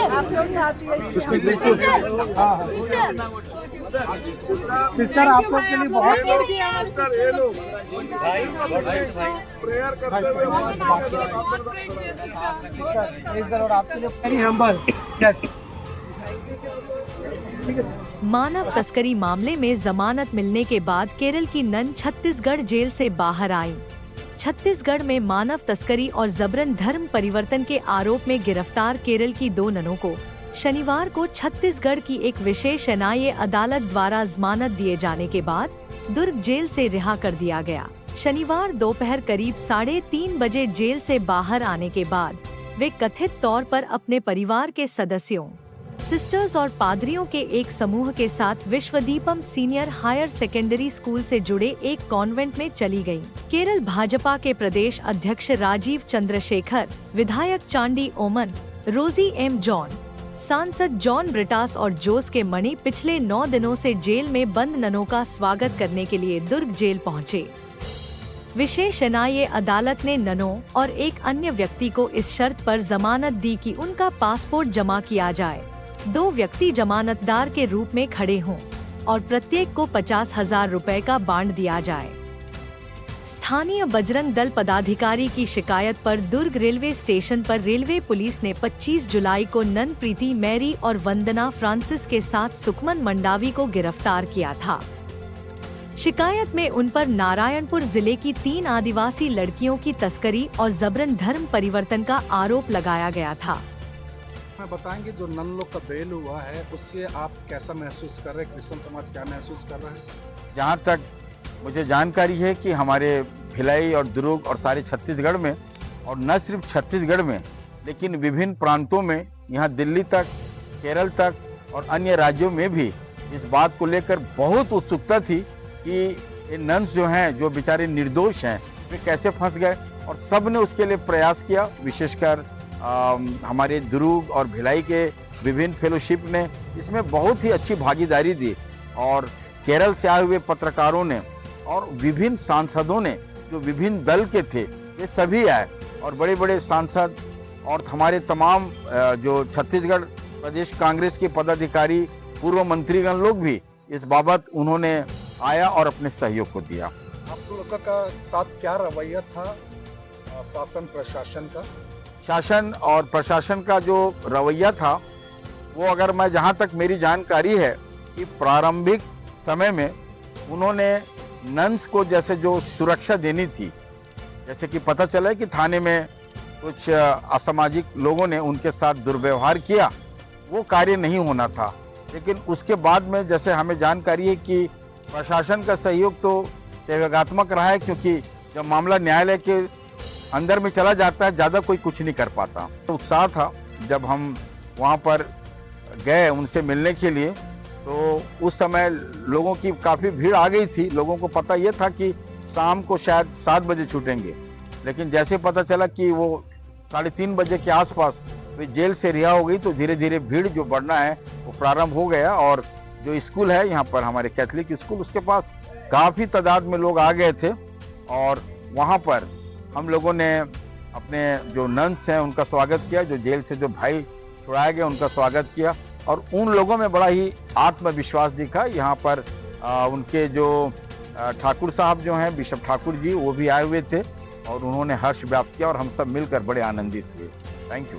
आप लोग साथ ही हैं। सिस्टर आप लोग के लिए बहुत प्रेयर करते हुए सिस्टर और आपके लिए वेरी हम्बल। यस। मानव तस्करी मामले में जमानत मिलने के बाद केरल की नन छत्तीसगढ़ जेल से बाहर आई। छत्तीसगढ़ में मानव तस्करी और जबरन धर्म परिवर्तन के आरोप में गिरफ्तार केरल की 2 ननों को शनिवार को छत्तीसगढ़ की एक विशेष एनआईए अदालत द्वारा जमानत दिए जाने के बाद दुर्ग जेल से रिहा कर दिया गया। शनिवार दोपहर करीब 3:30 बजे जेल से बाहर आने के बाद वे कथित तौर पर अपने परिवार के सदस्यों, सिस्टर्स और पादरियों के एक समूह के साथ विश्वदीपम सीनियर हायर सेकेंडरी स्कूल से जुड़े एक कॉन्वेंट में चली गयी। केरल भाजपा के प्रदेश अध्यक्ष राजीव चंद्रशेखर, विधायक चांडी ओमन, रोजी एम जॉन, सांसद जॉन ब्रिटास और जोस के मणि पिछले 9 दिनों से जेल में बंद ननों का स्वागत करने के लिए दुर्ग जेल पहुँचे। विशेष एनआईए अदालत ने ननों और एक अन्य व्यक्ति को इस शर्त पर जमानत दी कि उनका पासपोर्ट जमा किया जाए, 2 व्यक्ति जमानतदार के रूप में खड़े हों और प्रत्येक को 50,000 रुपए का बांड दिया जाए। स्थानीय बजरंग दल पदाधिकारी की शिकायत पर दुर्ग रेलवे स्टेशन पर रेलवे पुलिस ने 25 जुलाई को नन प्रीति मैरी और वंदना फ्रांसिस के साथ सुखमन मंडावी को गिरफ्तार किया था। शिकायत में उन पर नारायणपुर जिले की 3 आदिवासी लड़कियों की तस्करी और जबरन धर्म परिवर्तन का आरोप लगाया गया था। मैं बताएंगे जो नन लोग का बेल हुआ है उससे आप कैसा महसूस कर रहे हैं, क्रिश्चियन समाज क्या महसूस कर रहा है? जहाँ तक मुझे जानकारी है कि हमारे भिलाई और दुर्ग और सारे छत्तीसगढ़ में, और न सिर्फ छत्तीसगढ़ में लेकिन विभिन्न प्रांतों में, यहाँ दिल्ली तक, केरल तक और अन्य राज्यों में भी इस बात को लेकर बहुत उत्सुकता थी कि ये नन्स जो हैं, जो बेचारे निर्दोष हैं, वे कैसे फंस गए, और सब ने उसके लिए प्रयास किया। विशेषकर हमारे दुर्ग और भिलाई के विभिन्न फेलोशिप ने इसमें बहुत ही अच्छी भागीदारी दी, और केरल से आए हुए पत्रकारों ने और विभिन्न सांसदों ने, जो विभिन्न दल के थे, ये सभी आए, और बड़े बड़े सांसद और हमारे तमाम जो छत्तीसगढ़ प्रदेश कांग्रेस के पदाधिकारी, पूर्व मंत्रीगण लोग भी इस बाबत उन्होंने आया और अपने सहयोग को दिया। आप लोगों का साथ क्या रवैया था शासन प्रशासन का? शासन और प्रशासन का जो रवैया था वो, अगर मैं जहाँ तक मेरी जानकारी है कि प्रारंभिक समय में उन्होंने नन्स को जैसे जो सुरक्षा देनी थी, जैसे कि पता चला है कि थाने में कुछ असामाजिक लोगों ने उनके साथ दुर्व्यवहार किया, वो कार्य नहीं होना था। लेकिन उसके बाद में जैसे हमें जानकारी है कि प्रशासन का सहयोग तो सहयोगात्मक रहा है, क्योंकि जब मामला न्यायालय के अंदर में चला जाता है ज़्यादा कोई कुछ नहीं कर पाता। तो उत्साह था जब हम वहाँ पर गए उनसे मिलने के लिए, तो उस समय लोगों की काफ़ी भीड़ आ गई थी। लोगों को पता ये था कि शाम को शायद 7 बजे छूटेंगे, लेकिन जैसे पता चला कि वो 3:30 बजे के आसपास वे जेल से रिहा हो गई, तो धीरे धीरे भीड़ जो बढ़ना है वो प्रारंभ हो गया। और जो स्कूल है यहाँ पर, हमारे कैथलिक स्कूल, उसके पास काफ़ी तादाद में लोग आ गए थे, और वहाँ पर हम लोगों ने अपने जो नन्स हैं उनका स्वागत किया, जो जेल से जो भाई छुड़ाए गए उनका स्वागत किया, और उन लोगों में बड़ा ही आत्मविश्वास दिखा। यहाँ पर उनके जो ठाकुर साहब जो हैं, बिशप ठाकुर जी, वो भी आए हुए थे, और उन्होंने हर्ष व्यक्त किया, और हम सब मिलकर बड़े आनंदित हुए। Thank you.